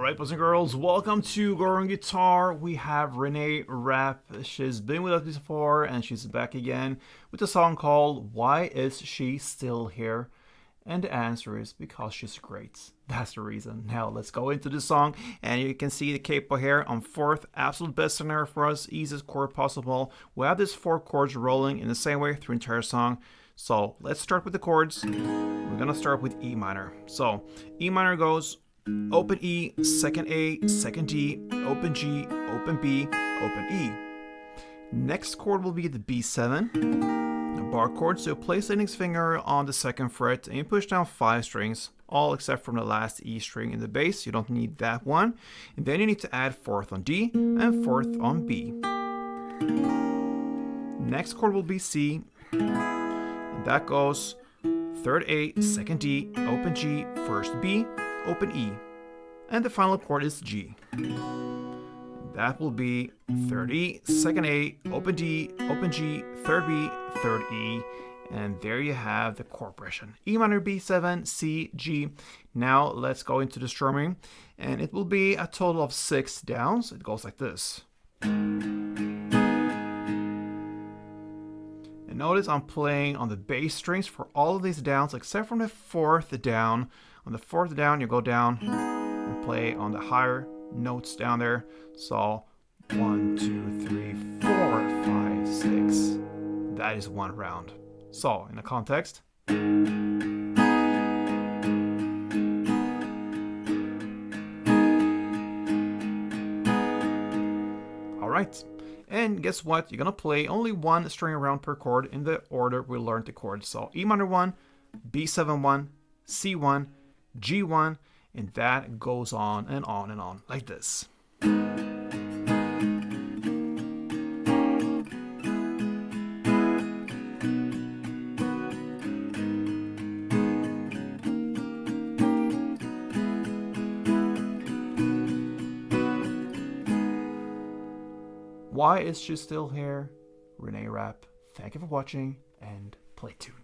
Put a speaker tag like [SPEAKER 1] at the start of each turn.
[SPEAKER 1] Alright, boys and girls, welcome to Growing Guitar. We have Reneé Rapp. She's been with us before and she's back again with a song called Why Is She Still Here? And the answer is because she's great. That's the reason. Now let's go into the song, and you can see the capo here on fourth, absolute best scenario for us, easiest chord possible. We have these 4 chords rolling in the same way through the entire song. So let's start with the chords. We're gonna start with E minor. So E minor goes open E, second A, second D, open G, open B, open E. Next chord will be the B7, a bar chord. So place the index finger on the 2nd fret and you push down 5 strings, all except from the last E string in the bass. You don't need that one. And then you need to add 4th on D and 4th on B. Next chord will be C, and that goes 3rd A, 2nd D, open G, 1st B, open E, and the final chord is G. That will be 3rd E, 2nd A, open D, open G, 3rd B, 3rd E, and there you have the chord progression. E minor, B7, C, G. Now let's go into the strumming, and it will be a total of 6 downs. It goes like this. And notice I'm playing on the bass strings for all of these downs except from the 4th down. On the 4th down, you go down and play on the higher notes down there. So 1, 2, 3, 4, 5, 6. That is 1 round. So in the context. All right. And guess what? You're gonna play only 1 string around per chord in the order we learned the chords. So E minor 1, B7 1, C1, G1, and that goes on and on and on like this. Why is she still here? Reneé Rapp. Thank you for watching and play tune.